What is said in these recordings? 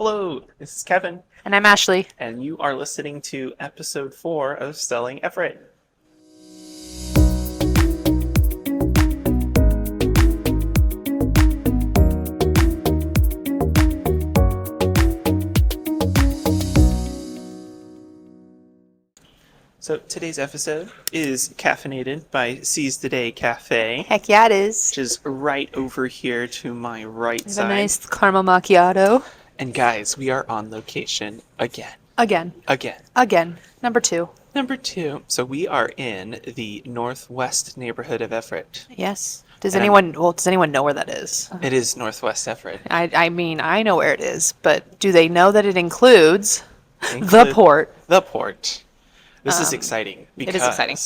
Hello, this is Kevin, And I'm Ashley. and you are listening to episode 4 of Selling Everett. So today's episode is caffeinated by Seize the Day Cafe, Heck yeah, it is. which is right over here to my right It's a side. nice caramel macchiato. And guys, we are on location again. Again. Number 2. Number 2. So we are in the northwest neighborhood of Everett. Yes. Does And anyone know where that is? It is northwest Everett. I mean, I know where it is, but do they know that it includes the Include- port? The port. This is exciting because it is exciting.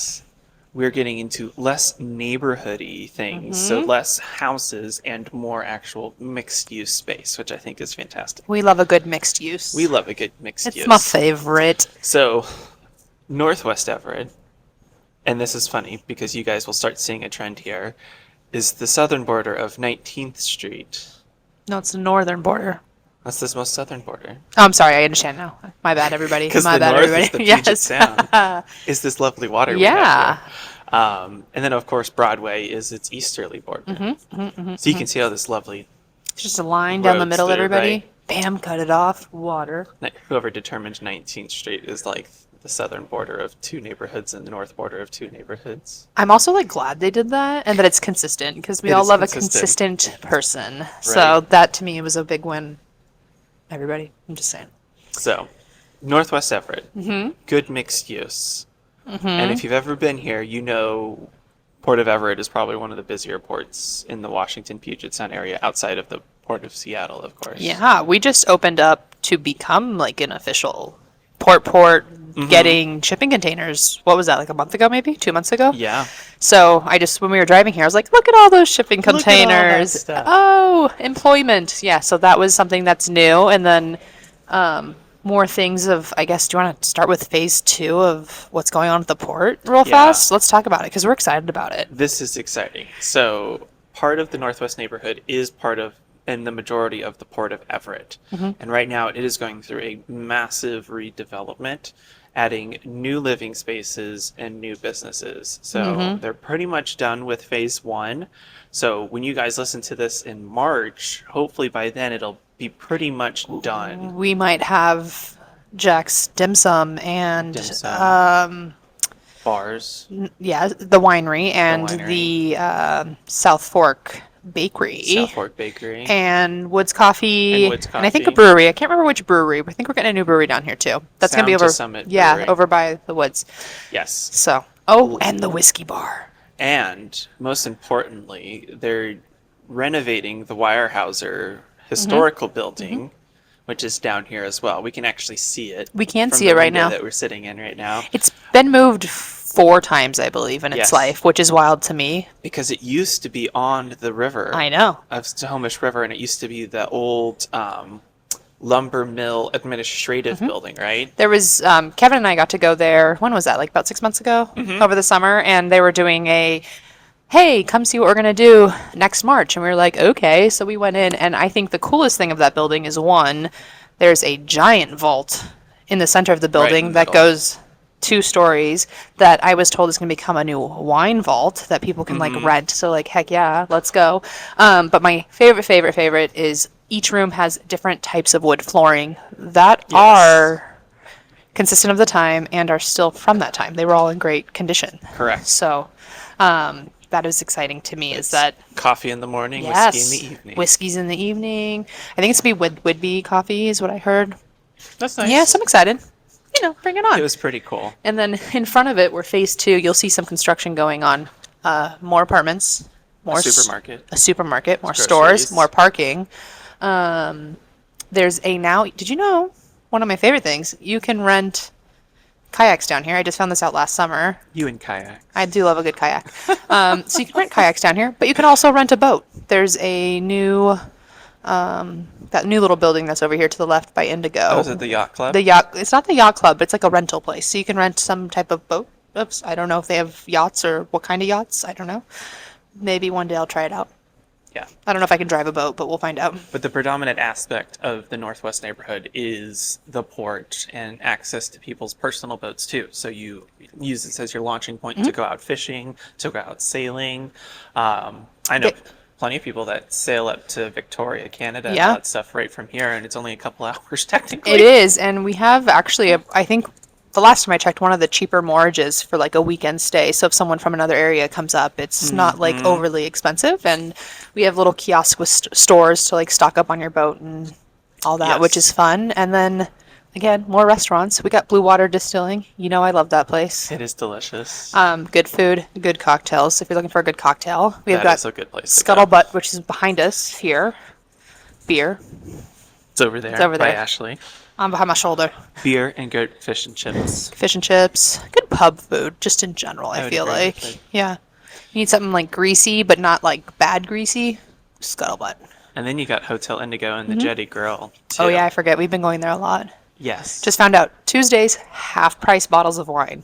we're getting into less neighborhoody things, so less houses and more actual mixed-use space, which I think is fantastic. We love a good mixed use. We love a good mixed use. It's my favorite. So, Northwest Everett, and this is funny because you guys will start seeing a trend here, is the southern border of 19th Street. No, it's the northern border. That's the most southern border. Oh, I'm sorry. I understand now. My bad, everybody. Because My the bad, north everybody. is the Puget Sound. Is this lovely water we have here. And then, of course, Broadway is its easterly border. So you can see all this lovely... It's just a line down the roads middle, there, everybody. right? Bam, cut it off. Water. Whoever determined 19th Street is like the southern border of two neighborhoods and the north border of two neighborhoods. I'm also glad they did that and that it's consistent because we It all is love consistent. a consistent person. So that to me was a big win. Everybody, I'm just saying. So, Northwest Everett, good mixed use. And if you've ever been here, you know Port of Everett is probably one of the busier ports in the Washington Puget Sound area, outside of the Port of Seattle, of course. Yeah, we just opened up to become an official port getting shipping containers. What was that, a month ago, maybe 2 months ago? Yeah. So when we were driving here, I was like, look at all those shipping Look at all that containers. stuff. Oh, employment. Yeah, so that was something that's new. And then more things of, I guess, do you want to start with phase 2 of what's going on at the port real fast? Let's talk about it because we're excited about it. This is exciting. So, part of the Northwest neighborhood is part of, and the majority of, the Port of Everett. And right now it is going through a massive redevelopment, adding new living spaces and new businesses. So they're pretty much done with phase 1. So when you guys listen to this in March, hopefully by then it'll be pretty much done. We might have Jack's Dim Sum and Dim sum. Bars. the winery and the South Fork Bakery. South Fork Bakery. And Woods Coffee. And Woods And I think a Coffee. brewery. I can't remember which brewery, but I think we're getting a new brewery down here too. That's going to be Sound to over. Summit Yeah, Brewery. over by the woods. Yes. So, and the whiskey bar. And most importantly, they're renovating the Weyerhaeuser historical building, which is down here as well. We can actually see it. We can from see the it right window now. that we're sitting in right now. It's been moved 4 times, I believe, in its Yes. life, which is wild to me. Because it used to be on the river. I know. Of Snohomish River, and it used to be the old lumber mill administrative building, right? There was Kevin and I got to go there. When was that? About 6 months ago, over the summer, and they were doing hey, come see what we're gonna do next March, and we were like, okay. So we went in, and I think the coolest thing of that building is there's a giant vault in the center of the building the that middle. goes 2 stories that I was told is going to become a new wine vault that people can rent. So heck yeah, let's go. But my favorite is each room has different types of wood flooring that are consistent of the time and are still from that time. They were all in great condition. Correct. So that is exciting to me. Is that Coffee in the morning, yes, whiskey in the evening. Whiskey's in the evening. I think it's to be Whidbey coffee is what I heard. That's nice. Yes, I'm excited. Bring it on. It was pretty cool. And then in front of it, where phase 2, you'll see some construction going on. More apartments, more Supermarket. a supermarket, more Groceries. stores, more parking. There's did you know, one of my favorite things, you can rent kayaks down here. I just found this out last summer. You and kayak. I do love a good kayak. So you can rent kayaks down here, but you can also rent a boat. There's a new, that new little building that's over here to the left by Indigo. Oh, is it the yacht club? It's not the yacht club, but it's like a rental place. So you can rent some type of boat. Oops, I don't know if they have yachts or what kind of yachts. I don't know. Maybe one day I'll try it out. Yeah. I don't know if I can drive a boat, but we'll find out. But the predominant aspect of the Northwest neighborhood is the port and access to people's personal boats too. So you use this as your launching point to go out fishing, to go out sailing. I know plenty of people that sail up to Victoria, Canada, and all that stuff right from here, and it's only a couple hours technically. It is, and we have actually, I think the last time I checked, one of the cheaper moorages for like a weekend stay. So if someone from another area comes up, it's not like overly expensive. And we have little kiosks with stores to like stock up on your boat and all that, which is fun. And then again, more restaurants. We got Bluewater Distilling. You know, I love that place. It is delicious. Good food, good cocktails. If you're looking for a good cocktail, we've That got is a good place Scuttlebutt, which is behind us here. Beer. It's over there. It's over by there. Ashley. Behind my shoulder. Beer and good fish and chips. Fish and chips. Good pub food, just in general, I would feel agree like. with it. Yeah. You need something like greasy, but not like bad greasy. Scuttlebutt. And then you got Hotel Indigo and the Jetty Grill too. Oh, yeah, I forget. We've been going there a lot. Yes. Just found out Tuesdays, half price bottles of wine.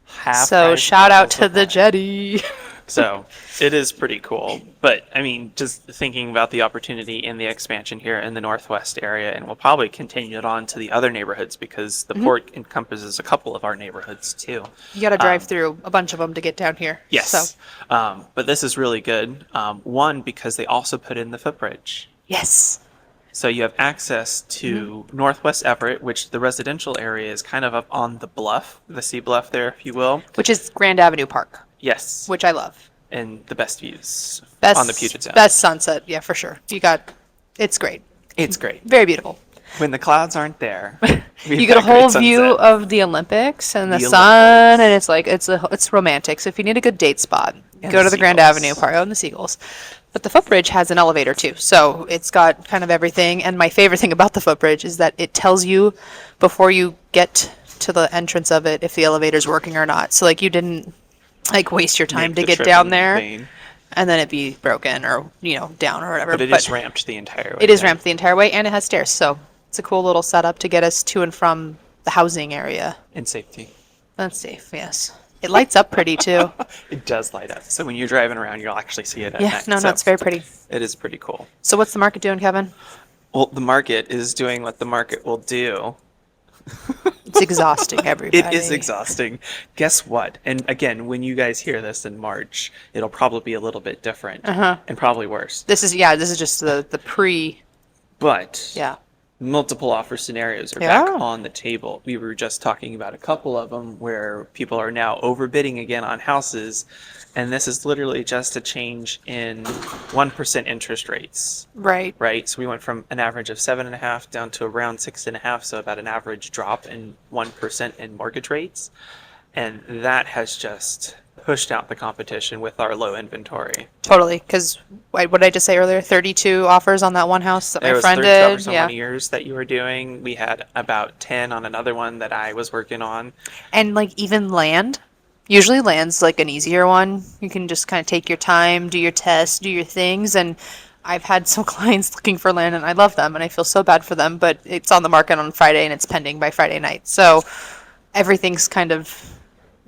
So Half-price shout out bottles to of the wine. Jetty. So it is pretty cool. But I mean, just thinking about the opportunity in the expansion here in the Northwest area, and we'll probably continue it on to the other neighborhoods because the port encompasses a couple of our neighborhoods too. You got to drive through a bunch of them to get down here. Yes. So, But this is really good. One, because they also put in the footbridge. yes. So you have access to Northwest Everett, which the residential area is kind of up on the bluff, the sea bluff there, if you will. Which is Grand Avenue Park, Yes. which I love. And the best views Best, on the Puget Sound. Best sunset. Yeah, for sure. It's great. It's great. Very beautiful. When the clouds aren't there, You get a whole view of the Olympics and the sun, and it's like it's romantic. So if you need a good date spot, And go the to the Grand seagulls. Avenue Park and the Seagulls. But the footbridge has an elevator too, so it's got kind of everything. And my favorite thing about the footbridge is that it tells you before you get to the entrance of it if the elevator's working or not. So like you didn't like waste your time to get down there and then it be broken or down or whatever. But it is ramped the entire way. It is ramped the entire way, and it has stairs, so it's a cool little setup to get us to and from the housing area. In safety. That's safe, yes. It lights up pretty too. It does light up. So when you're driving around, you'll actually see it at Yeah, night. no, So it's very pretty. It is pretty cool. So what's the market doing, Kevin? Well, the market is doing what the market will do. It's exhausting, everybody. It is exhausting. Guess what? And again, when you guys hear this in March, it'll probably be a little bit different and probably worse. This is just the pre. But Yeah. multiple offer scenarios are Yeah. back on the table. We were just talking about a couple of them where people are now overbidding again on houses, and this is literally just a change in 1% interest rates. Right. Right, so we went from an average of 7.5 down to around 6.5, so about an average drop in 1% in mortgage rates, and that has just pushed out the competition with our low inventory. Totally. Because what did I just say earlier? 32 offers on that one house that There my was friend 30 did. offers on one of yours that you were doing. We had about 10 on another one that I was working on. And like even land. Usually land's like an easier one. You can just kind of take your time, do your tests, do your things. And I've had some clients looking for land and I love them and I feel so bad for them, but it's on the market on Friday and it's pending by Friday night. So everything's kind of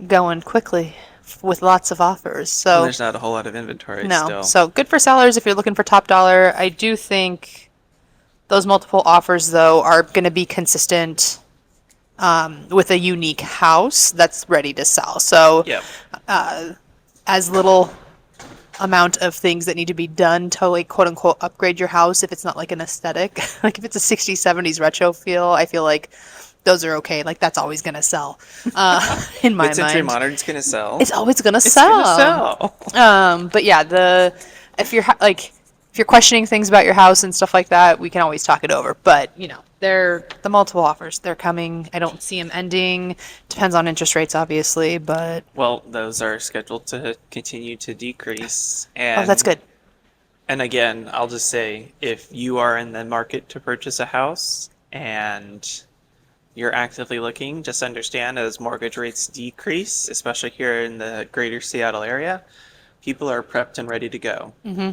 going quickly with lots of offers. So And there's not a whole lot of inventory no. still. So good for sellers if you're looking for top dollar. I do think those multiple offers though are going to be consistent with a unique house that's ready to sell. So Yep. as little amount of things that need to be done to like quote unquote upgrade your house if it's not like an aesthetic. Like if it's a 60s 70s retro feel, I feel like those are okay. Like that's always gonna sell in my Mid-century mind. modern's gonna sell. It's always gonna It's sell. gonna sell. But yeah, if you're if you're questioning things about your house and stuff like that, we can always talk it over. But they're the multiple offers. They're coming. I don't see them ending. Depends on interest rates, obviously, but Well, those are scheduled to continue to decrease. And, oh, that's good. And again, I'll just say, if you are in the market to purchase a house and you're actively looking, just understand as mortgage rates decrease, especially here in the greater Seattle area, people are prepped and ready to go. Mm-hmm.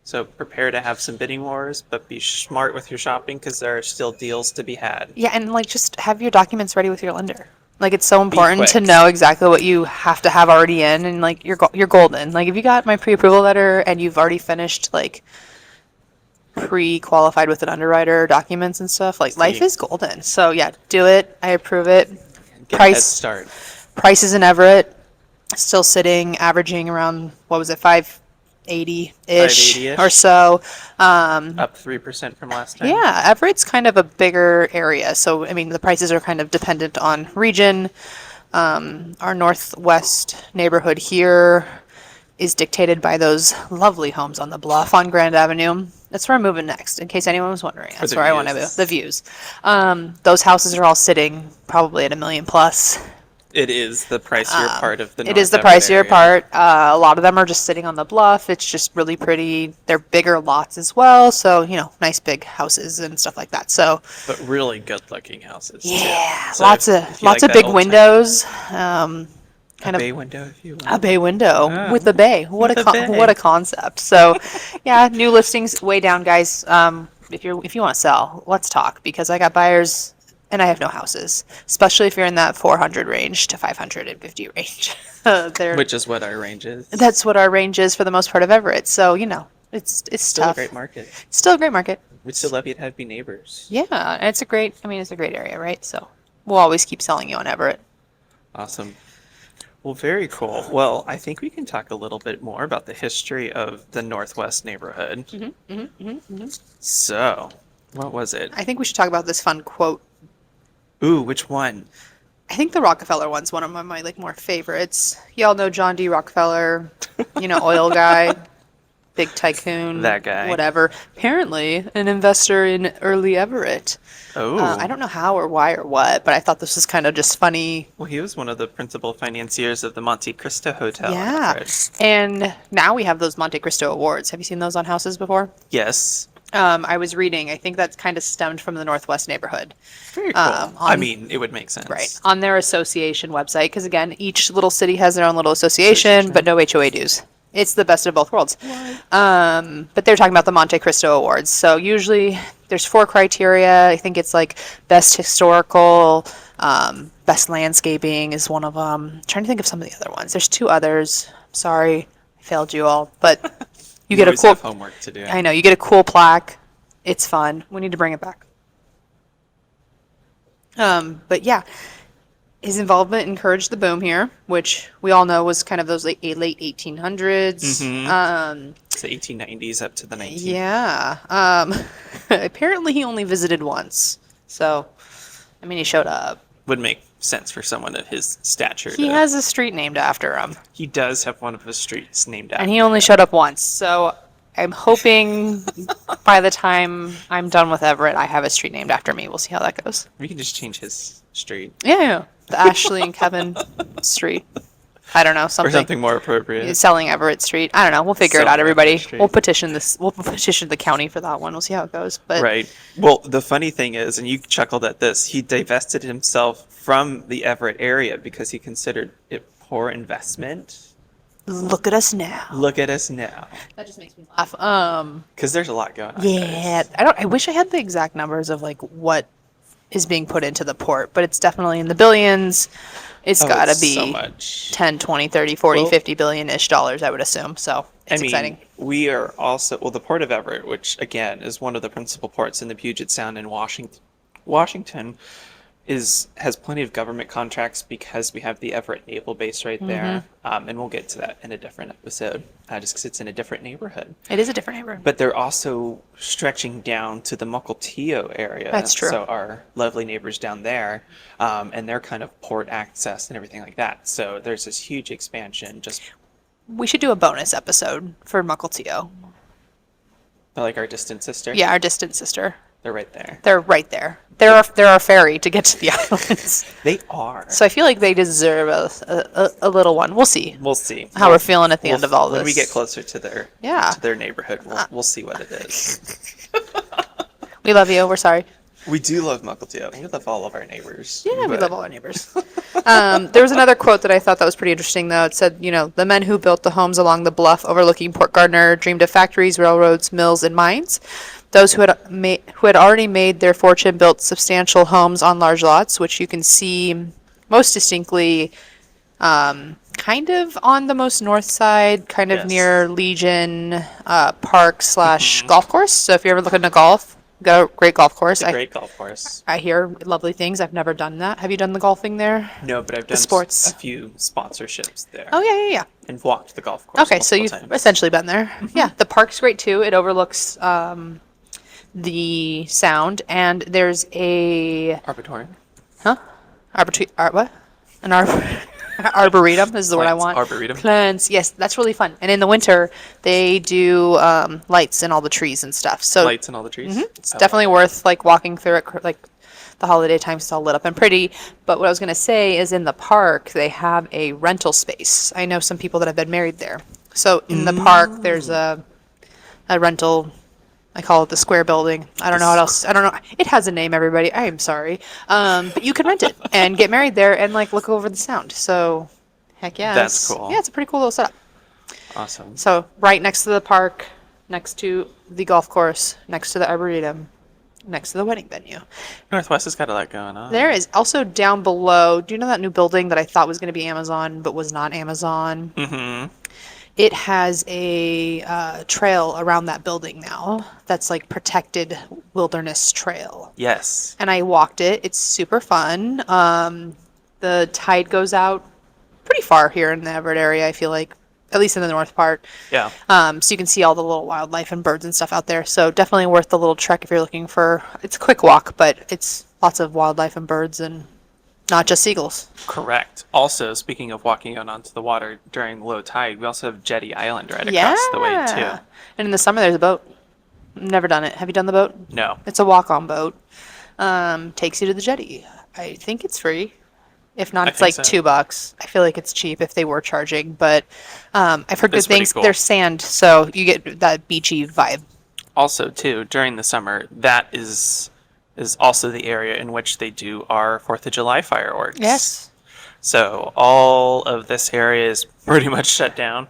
So prepare to have some bidding wars, but be smart with your shopping because there are still deals to be had. Yeah, and like just have your documents ready with your lender. Like it's so important to quick. know exactly what you have to have already in, and like you're golden. Like if you got my pre-approval letter and you've already finished like pre-qualified with an underwriter documents and stuff. Like, life See. is golden. So yeah, do it. I approve it. Get a head Price start. prices in Everett still sitting, averaging around, what was it, 580-ish 580-ish. or so. Up 3% from last time. Yeah, Everett's kind of a bigger area. So, I mean, the prices are kind of dependent on region. Our northwest neighborhood here is dictated by those lovely homes on the bluff on Grand Avenue. That's where I'm moving next, in case anyone was wondering. That's the where I want to views. move. The views. Those houses are all sitting probably at $1 million plus. It is the pricier part of the It North is the Everett pricier area. part. A lot of them are just sitting on the bluff. It's just really pretty. They're bigger lots as well, so nice big houses and stuff like that. So But really good-looking houses, too. yeah, So lots if of you like that big old-time- windows. A bay window, if you will. A bay window Ah. with a bay. What With a a bay. what a concept. So, yeah, new listings way down, guys. If you want to sell, let's talk, because I got buyers and I have no houses, especially if you're in that 400 range to 550 range. Which is what our range is. That's what our range is for the most part of Everett. So, it's Still tough. a great market. Still a great market. We'd still love you to have be neighbors. Yeah, and it's a great area, right? So, we'll always keep selling you on Everett. Awesome. Well, very cool. Well, I think we can talk a little bit more about the history of the Northwest neighborhood. So, what was it? I think we should talk about this fun quote. Ooh, which one? I think the Rockefeller one's one of my more favorites. Y'all know John D. Rockefeller, oil guy, big tycoon, That guy. whatever. Apparently, an investor in early Everett. Oh, I don't know how or why or what, but I thought this was kind of just funny. well, he was one of the principal financiers of the Monte Cristo Hotel. in Yeah, Everett. and now we have those Monte Cristo awards. Have you seen those on houses before? Yes. I was reading. I think that's kind of stemmed from the Northwest neighborhood. Very cool. I on- mean, it would make sense. Right, on their association website, because again, each little city has their own little association, but no HOA dues. It's the best of both worlds. But they're talking about the Monte Cristo Awards. So usually there's 4 criteria. I think it's like best historical, best landscaping is one of them. Trying to think of some of the other ones. There's 2 others. Sorry, I failed you all, but you get a always cool. have homework to do. I know, you get a cool plaque. It's fun. We need to bring it back. But yeah, his involvement encouraged the boom here, which we all know was kind of those late 1800s. It's the 1890s up to the 19. Yeah. Apparently he only visited once. So, I mean, he showed up. Would make sense for someone of his stature. He has a street named after him, He does have one of his streets named after and he only showed up once. So, I'm hoping by the time I'm done with Everett, I have a street named after me. We'll see how that goes. We can just change his street. Yeah. The Ashley and Kevin Street. I don't know, Or something. something more appropriate. Selling Everett Street. I don't know. We'll figure it out, Selling everybody. Everett Street. We'll petition this. We'll petition the county for that one. We'll see how it goes. But Right. Well, the funny thing is, and you chuckled at this, he divested himself from the Everett area because he considered it poor investment. look at us now. Look at us now. That just makes me laugh. Because there's a lot going on. Yeah. guys. I wish I had the exact numbers of like what is being put into the port, but it's definitely in the billions. It's Oh, got to it's be so much. 10, 20, 30, 40, Well- 50 billion-ish dollars, I would assume. So it's exciting. We are also, well, the Port of Everett, which again is one of the principal ports in the Puget Sound in Washington, has plenty of government contracts because we have the Everett Naval Base right there. Mm-hmm. And we'll get to that in a different episode, just because it's in a different neighborhood. It is a different neighborhood. But they're also stretching down to the Mukilteo area. That's true. So our lovely neighbors down there, and their kind of port access and everything like that. So there's this huge expansion just We should do a bonus episode for Mukilteo. like our distant sister. Yeah, our distant sister. They're right there. They're right there. They're our ferry to get to the islands. They are. So I feel like they deserve a little one. We'll see We'll see how we're feeling at the end of all this. When we get closer to their neighborhood, we'll see what it is. We love you. We're sorry. We do love Mukilteo. We love all of our neighbors. Yeah, we but- love all our neighbors. There was another quote that I thought that was pretty interesting, though. It said, the men who built the homes along the bluff overlooking Port Gardner dreamed of factories, railroads, mills, and mines. Those who had already made their fortune built substantial homes on large lots, which you can see most distinctly kind kind of on the most north side, kind of Yes. near Legion Park / golf course. So if you're ever looking to golf, got a great golf course. It's a great golf course. I hear lovely things. I've never done that. Have you done the golfing there? No, but I've done sports. a few sponsorships there. Oh, yeah. And walked the golf course. Okay, so you've times. essentially been there. Yeah, the park's great too. It overlooks the sound, and there's a Arbitorium. what? An arboretum is the word I Plants, want. arboretum. Plants. Yes, that's really fun. And in the winter, they do lights in all the trees and stuff. So Lights and all the trees. it's definitely worth like walking through it. Like the holiday time, it's all lit up and pretty. But what I was gonna say is, in the park, they have a rental space. I know some people that have been married there. So in the park, there's a rental. I call it the square building. I don't know what else. I don't know. It has a name, everybody. I am sorry. But you can rent it and get married there and like look over the sound. So, heck yeah. That's cool. Yeah, it's a pretty cool little setup. Awesome. So right next to the park, next to the golf course, next to the arboretum, next to the wedding venue. Northwest has got a lot going on. There is also down below. Do you know that new building that I thought was going to be Amazon but was not Amazon? Mm-hmm. It has a trail around that building now. That's like protected wilderness trail. Yes. And I walked it. It's super fun. The tide goes out pretty far here in the Everett area, I feel like, at least in the north part. Yeah. So you can see all the little wildlife and birds and stuff out there. So definitely worth the little trek if you're looking for. It's a quick walk, but it's lots of wildlife and birds and not just seagulls. Correct. Also, speaking of walking out onto the water during low tide, we also have Jetty Island right across the way too. And in the summer, there's a boat. Never done it. Have you done the boat? No. It's a walk-on boat. Takes you to the jetty. I think it's free. If not, I it's think like so. $2. I feel like it's cheap if they were charging, but I've heard good It's pretty things. cool. There's sand, so you get that beachy vibe. Also, too, during the summer, that is also the area in which they do our 4th of July fireworks. Yes. So all of this area is pretty much shut down.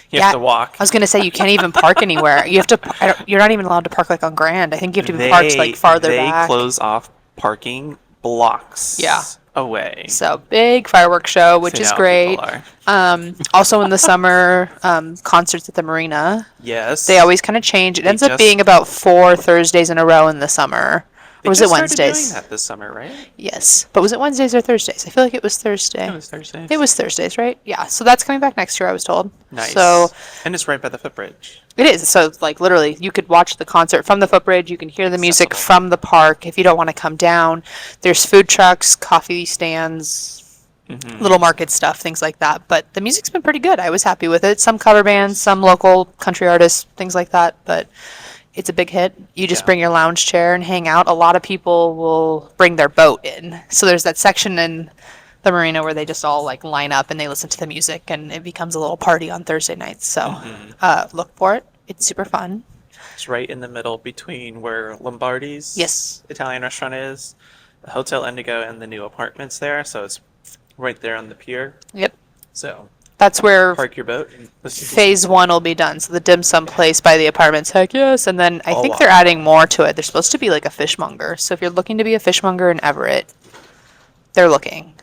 You have to walk. I was gonna say you can't even park anywhere. You have to. You're not even allowed to park like on Grand. I think you have to be parked like farther back. They close off parking blocks Yeah. away. So big fireworks show, which So is now great. people are- Also in the summer, concerts at the marina. Yes. They always kind of change. It ends up just- being about 4 Thursdays in a row in the summer. They Or was just it started Wednesdays? doing that this summer, right? Yes. But was it Wednesdays or Thursdays? I feel like it was Thursday. It was Thursday. It was Thursdays, right? Yeah. So that's coming back next year, I was told. Nice. So and it's right by the footbridge. it is. So like literally you could watch the concert from the footbridge. You can hear the music Accessible. from the park. If you don't want to come down, there's food trucks, coffee stands, little market stuff, things like that. But the music's been pretty good. I was happy with it. Some cover bands, some local country artists, things like that. But it's a big hit. You just Yeah. bring your lounge chair and hang out. A lot of people will bring their boat in. So there's that section in the marina where they just all like line up and they listen to the music, and it becomes a little party on Thursday nights. So look for it. It's super fun. It's right in the middle between where Lombardi's Yes. Italian restaurant is, the Hotel Indigo, and the new apartments there. So it's right there on the pier. Yep. So That's where park your boat and listen to phase 1 will be done. So the dim sum place by the apartments, heck yes. And then I I'll think walk. they're adding more to it. There's supposed to be like a fishmonger. So if you're looking to be a fishmonger in Everett, they're looking.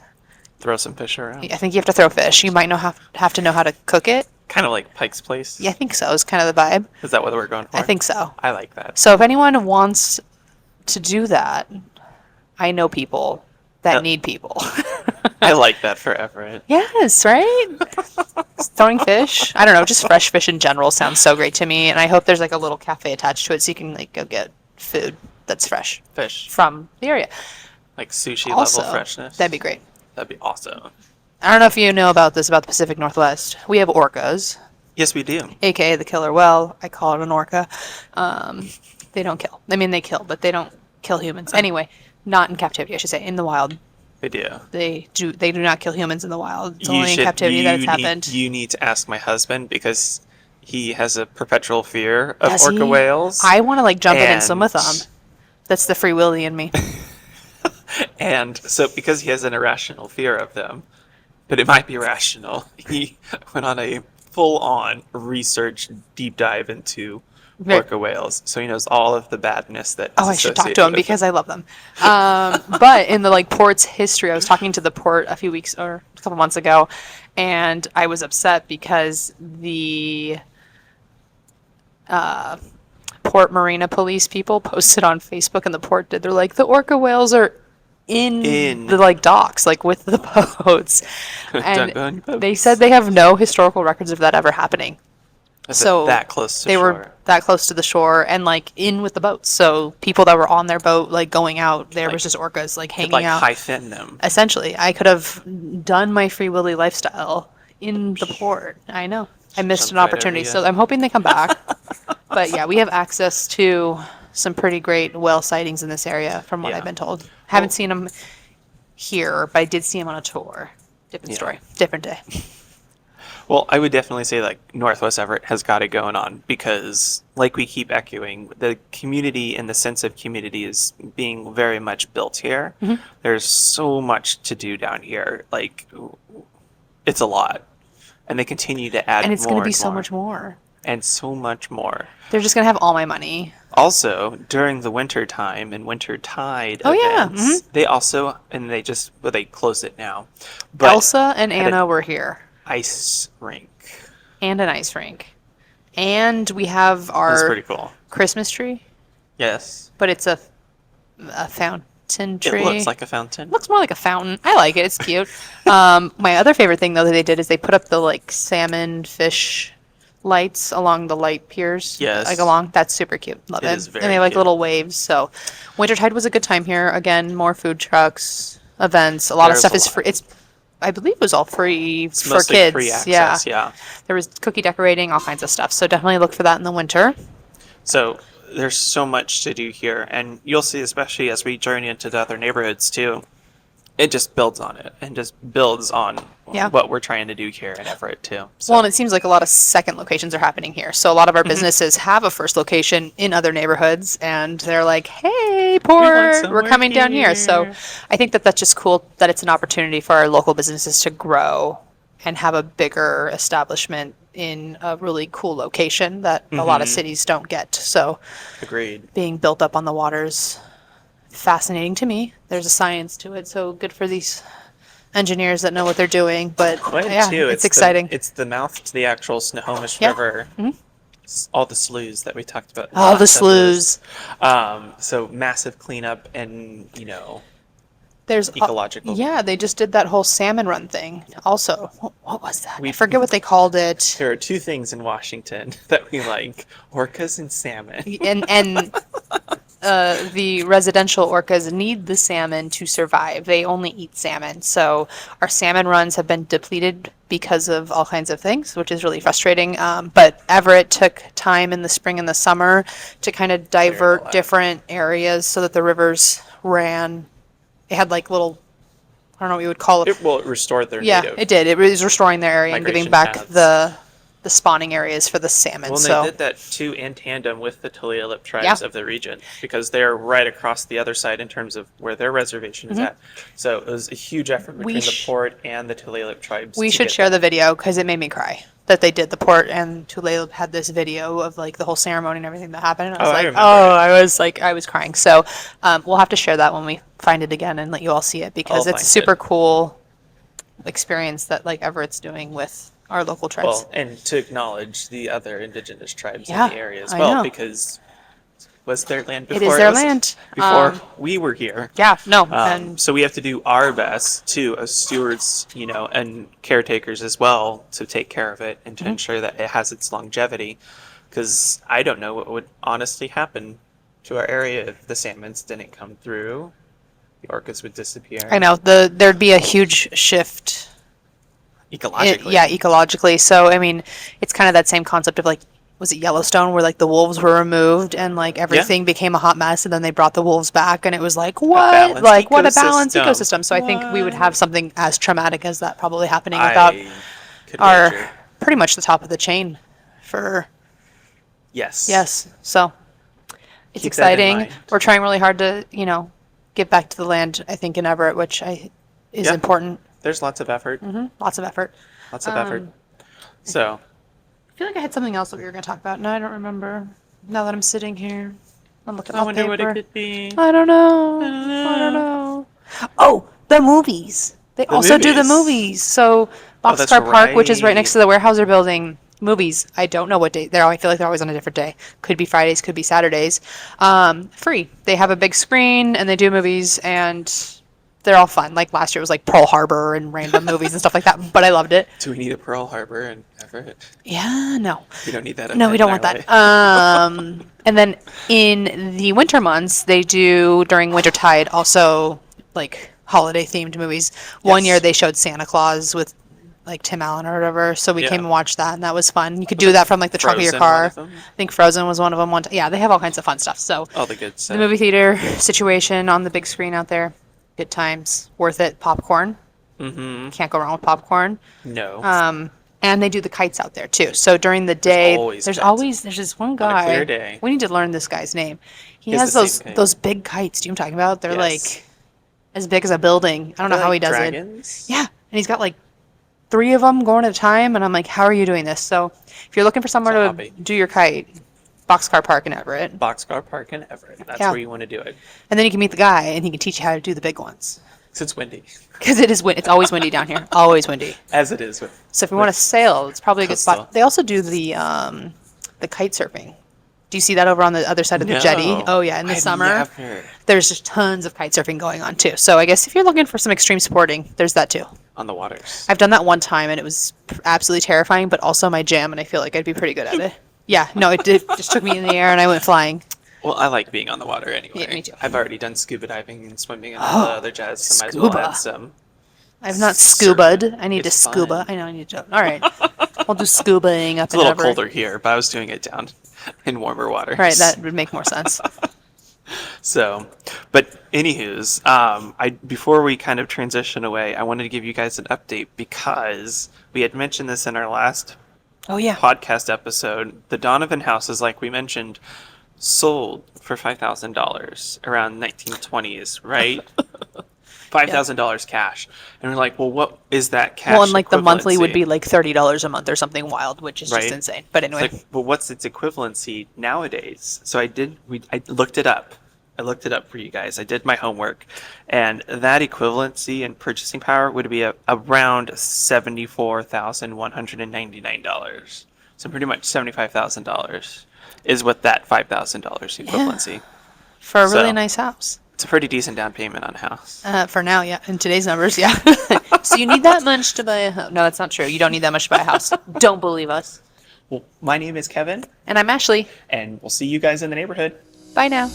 throw some fish around. I think you have to throw fish. You might have to know how to cook it. Kind of like Pike's Place. Yeah, I think so. Is kind of the vibe. Is that what we're going for? I think so. I like that. So if anyone wants to do that, I know people that need people. I like that for Everett. Yes, right? Throwing fish. I don't know, just fresh fish in general sounds so great to me. And I hope there's like a little cafe attached to it so you can like go get food that's fresh Fish. from the area. Like sushi Also, level freshness. that'd be great. That'd be awesome. I don't know if you know about this about the Pacific Northwest. We have orcas, Yes, we do. aka the killer whale. I call it an orca. They don't kill. I mean, they kill, but they don't kill humans. Anyway, not in captivity, I should say. In the wild, They do. they do not kill humans in the wild. It's only in captivity that it's happened. You need to ask my husband because he has a perpetual fear of Does orca he? whales. I want to like jump in and swim with And- them. That's the free willy in me. And so because he has an irrational fear of them, but it might be rational, he went on a full-on research deep dive into orca whales, so he knows all of the badness that is Oh, I should talk to associated him with because it. I love them. But in the like port's history, I was talking to the port a few weeks or a couple months ago, and I was upset because the port marina police people posted on Facebook, and the port did. They're like, the orca whales are in the like docks, like with the boats, Don't go and on they boats. said they have no historical records of that ever happening. Is So it that close to they shore? were that close to the shore and like in with the boats. So people that were on their boat, like going out, there was just orcas like Could hanging like out. high fin them. Essentially, I could have done my Free Willy lifestyle in the port. I know. I missed an Jumped right over opportunity, you. so I'm hoping they come back. But yeah, we have access to some pretty great whale sightings in this area, from what Yeah. I've been told. Haven't Well- seen them here, but I did see them on a tour. Different Yeah. story, different day. Well, I would definitely say like Northwest Everett has got it going on because, like we keep echoing, the community and the sense of community is being very much built here. Mm-hmm. There's so much to do down here. Like, it's a lot. And they continue to add And it's more going to be and so more. much more. And so much more. They're just going to have all my money. Also, during the winter time and winter tide Oh, yeah, events, they also, and they just, well, they closed it now. But Elsa and had Anna an were here. ice rink. And an ice rink. And we have That's our pretty cool. Christmas tree, Yes. but it's a fountain tree. It looks like a fountain. Looks more like a fountain. I like it. It's cute. My other favorite thing though that they did is they put up the like salmon fish lights along the light piers. Yes. Like along. That's super cute. Love It it. is And very they have like cute. little waves. So Wintertide was a good time here. Again, more food trucks, events. A lot of There's stuff a is lot. free. It's I believe it was all free It's for mostly kids. free access, yeah. There was cookie decorating, all kinds of stuff. So definitely look for that in the winter. So there's so much to do here, and you'll see, especially as we journey into the other neighborhoods too, it just builds on it and just builds on Yeah. what we're trying to do here in Everett too. So, Well, and it seems like a lot of second locations are happening here. So a lot of our businesses have a first location in other neighborhoods, and they're like, "Hey, Port, we're somewhere coming down here." So here. I think that that's just cool that it's an opportunity for our local businesses to grow and have a bigger establishment in a really cool location that a lot of cities don't get. So agreed. being built up on the water's fascinating to me. There's a science to it, so good for these engineers that know what they're doing. But Well, yeah, too, it's exciting. It's the mouth to the actual Snohomish Yeah. River. All the sloughs that we talked about. in All the last episode. sloughs. So massive cleanup and There's ecological. yeah, they just did that whole salmon run thing. Also, what was that? I We- forget what they called it. There are two things in Washington that we like: orcas and salmon. And the residential orcas need the salmon to survive. They only eat salmon. So our salmon runs have been depleted because of all kinds of things, which is really frustrating. But Everett took time in the spring and the summer to kind of divert out. different areas so that the rivers ran. It had like little, I don't know what you would call it. It restored their Yeah, native. it did. It was restoring their area and giving migration back paths. the spawning areas for the salmon. Well, and so they did that too in tandem with the Tulalip tribes Yeah. of the region because they're right across the other side in terms of where their reservation is at. So it was a huge effort between the port and the Tulalip tribes. we to should get share that. the video because it made me cry that they did. The port and Tulalip had this video of like the whole ceremony and everything that happened. And I was Oh, I like, remember it. I was crying. So we'll have to share that when we find it again and let you all see it because I'll it's a find super it. cool experience that like Everett's doing with our local tribes. Well, and to acknowledge the other indigenous tribes Yeah, in the area as I well know. because it was their land It before is their was- land. before we were here. Yeah, no, and So we have to do our best too as stewards, and caretakers as well to take care of it and to ensure that it has its longevity. Because I don't know what would honestly happen to our area if the salmons didn't come through. The orcas would disappear. I know there'd be a huge shift. Ecologically. Yeah, ecologically. So I mean, it's kind of that same concept of like, was it Yellowstone where like the wolves were removed and like everything became a hot mess, and then they brought the wolves back, and it was like what, balanced like what a balanced ecosystem. ecosystem. So I think we would have something as traumatic as that probably happening I without could our wager. pretty much the top of the chain for Yes. So it's Keep that in exciting. mind. We're trying really hard to give back to the land. I think in Everett, which is Yeah. important. There's lots of effort. Lots of effort. Lots of effort. So I feel like I had something else that we were going to talk about. No, I don't remember. Now that I'm sitting here, I'm looking I up wonder what it paper. could be. I don't know. I don't I don't know. know. Oh, the movies. They The also do the movies. movies. So Oh, that's Boxcar Park, which is right next to right. the Weyerhaeuser building. Movies. I don't know what day. I feel like they're always on a different day. Could be Fridays, could be Saturdays. Free. They have a big screen and they do movies and they're all fun. Like last year it was like Pearl Harbor and random movies and stuff like that. But I loved it. Do we need a Pearl Harbor in Everett? Yeah, no. We don't need that. No, we event don't in want our that. life. And then in the winter months, they do during Wintertide also like holiday themed movies. One year Yes. they showed Santa Claus with like Tim Allen or whatever, so we Yeah. came and watched that, and that was fun. You could do that from like the trunk of your Frozen, one car. of them. I think Frozen was one of them. One yeah, they have all kinds of fun stuff. So All the good the stuff. movie theater situation on the big screen out there, good times, worth it. Popcorn, Mm-hmm. can't go wrong with popcorn. No. And they do the kites out there too. So during the day, always there's kites. always there's this one On a guy. clear day. We need to learn this guy's name. He He has has the those same kite. those big kites. Do you know what I'm talking about? They're Yes. like as big as a building. I don't know They're how like he does dragons. it. Yeah, and he's got like 3 of them going at a time, and I'm like, how are you doing this? So if you're looking for somewhere It's a to hobby. do your kite, Boxcar Park in Everett, Boxcar Park in Everett. That's Yeah. where you want to do it. and then you can meet the guy, and he can teach you how to do the big ones. 'Cause it's windy. Because it's always windy down here, always windy. As it is with. So if you want to sail, it's probably a good Coastal. spot. They also do the kite surfing. Do you see that over on the other side of the jetty? No. Oh yeah, in the I've summer, never. there's just tons of kite surfing going on too. So I guess if you're looking for some extreme sporting, there's that too. On the waters. I've done that one time and it was absolutely terrifying, but also my jam, and I feel like I'd be pretty good at it. Yeah, no, it did, just took me in the air and I went flying. Well, I like being on the water anyway. Yeah, me too. I've already done scuba diving and swimming and all the other jazz, so might as well Scuba. add some. I've not Surfing. scuba'd. I need to It's scuba. fun. I know I need to. All right, we'll do scubaing up It's a in little Everett. colder here, but I was doing it down in warmer waters. Right, that would make more sense. So, but anywho's, I before we kind of transition away, I wanted to give you guys an update because we had mentioned this in our last Oh yeah. podcast episode. The Donovan houses, like we mentioned, sold for $5,000 around 1920s, right? $5,000 cash, and we're like, well, what is that cash? Well, and like the monthly would equivalency? be like $30 a month or something wild, which is Right. just insane. But It's anyway, like, well, what's its equivalency nowadays? So I looked it up. I looked it up for you guys. I did my homework, and that equivalency in purchasing power would be around $74,199. So pretty much $75,000 is what that $5,000 equivalency. for a really So- nice house. It's a pretty decent down payment on a house. For now, yeah. In today's numbers, yeah. So you need that much to buy a house? No, that's not true. You don't need that much to buy a house. Don't believe us. Well, my name is Kevin, And I'm Ashley. and we'll see you guys in the neighborhood. Bye now.